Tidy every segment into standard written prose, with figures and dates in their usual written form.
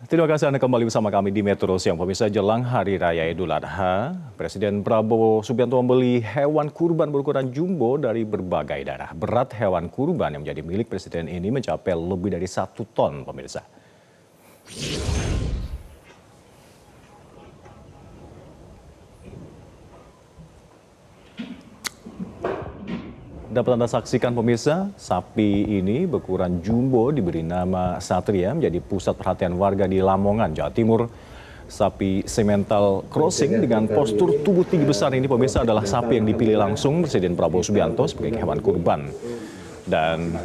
Terima kasih Anda kembali bersama kami di Metro Siang. Pemirsa, jelang Hari Raya Idul Adha, Presiden Prabowo Subianto membeli hewan kurban berukuran jumbo dari berbagai daerah. Berat hewan kurban yang menjadi milik Presiden ini mencapai lebih dari 1 ton, pemirsa. Dapat Anda saksikan pemirsa, sapi ini berukuran jumbo diberi nama Satria menjadi pusat perhatian warga di Lamongan, Jawa Timur. Sapi semental crossing dengan postur tubuh tinggi besar ini pemirsa adalah sapi yang dipilih langsung Presiden Prabowo Subianto sebagai hewan kurban. Dan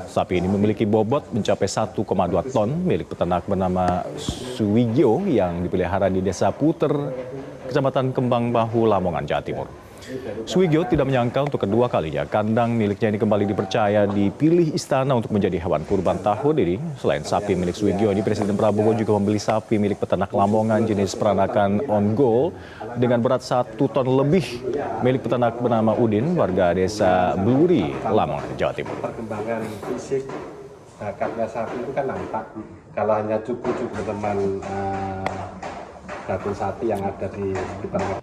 sapi ini memiliki bobot mencapai 1,2 ton milik peternak bernama Suwigyo yang dipelihara di Desa Puter, Kecamatan Kembang Bahu, Lamongan, Jawa Timur. Suwigyo tidak menyangka untuk kedua kalinya kandang miliknya ini kembali dipercaya dipilih istana untuk menjadi hewan kurban tahun ini. Selain sapi milik Suwigyo ini, Presiden Prabowo juga membeli sapi milik peternak Lamongan jenis peranakan on goal dengan berat 1 ton lebih milik peternak bernama Udin, warga desa Bluri, Lamongan, Jawa Timur. Perkembangan fisik bakatnya sapi itu kan nampak. Kalau hanya cukup-cukup teman daging sapi yang ada di sekitar.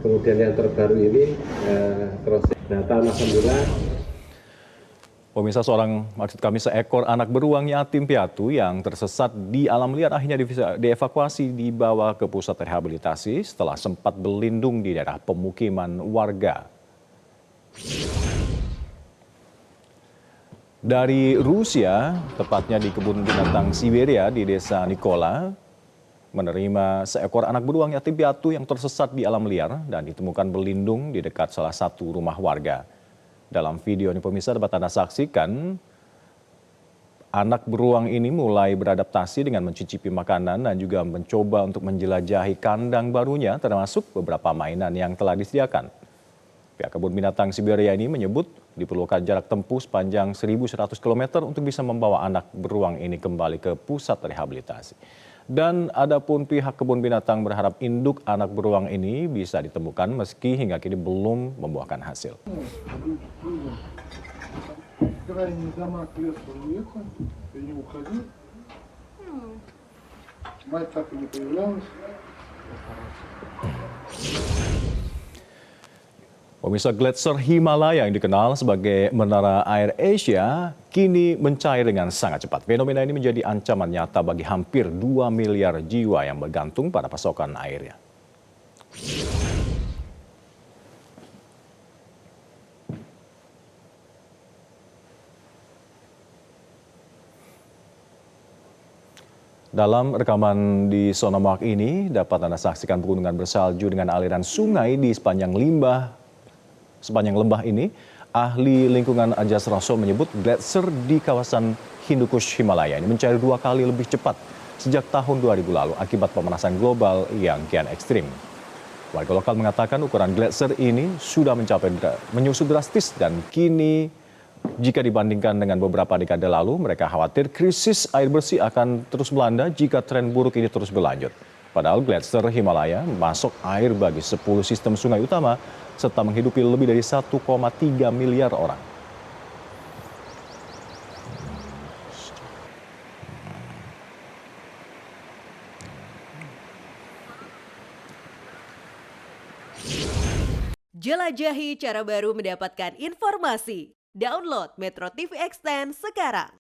Kemudian yang terbaru ini crossing data alhamdulillah. Pemirsa, maksud kami seekor anak beruang yatim piatu yang tersesat di alam liar akhirnya dievakuasi dibawa ke pusat rehabilitasi setelah sempat berlindung di daerah pemukiman warga. Dari Rusia, tepatnya di kebun binatang Siberia di desa Nikola, menerima seekor anak beruang yatim piatu yang tersesat di alam liar dan ditemukan berlindung di dekat salah satu rumah warga. Dalam video ini pemirsa dapat Anda saksikan, anak beruang ini mulai beradaptasi dengan mencicipi makanan dan juga mencoba untuk menjelajahi kandang barunya termasuk beberapa mainan yang telah disediakan. Pihak kebun binatang Siberia ini menyebut diperlukan jarak tempuh sepanjang 1.100 km untuk bisa membawa anak beruang ini kembali ke pusat rehabilitasi. Dan adapun pihak kebun binatang berharap induk anak beruang ini bisa ditemukan meski hingga kini belum membuahkan hasil. Pemirsa, gletser Himalaya yang dikenal sebagai menara air Asia kini mencair dengan sangat cepat. Fenomena ini menjadi ancaman nyata bagi hampir 2 miliar jiwa yang bergantung pada pasokan airnya. Dalam rekaman di Sonomark ini dapat Anda saksikan pegunungan bersalju dengan aliran sungai di sepanjang lembah ini. Ahli lingkungan Ajas Rasul menyebut gletser di kawasan Hindu Kush Himalaya ini mencair 2 kali lebih cepat sejak tahun 2000 lalu akibat pemanasan global yang kian ekstrim. Warga lokal mengatakan ukuran gletser ini sudah menyusut drastis dan kini jika dibandingkan dengan beberapa dekade lalu, mereka khawatir krisis air bersih akan terus melanda jika tren buruk ini terus berlanjut. Padahal gletser Himalaya masuk air bagi 10 sistem sungai utama serta menghidupi lebih dari 1,3 miliar orang. Jelajahi cara baru mendapatkan informasi. Download Metro TV Extend sekarang.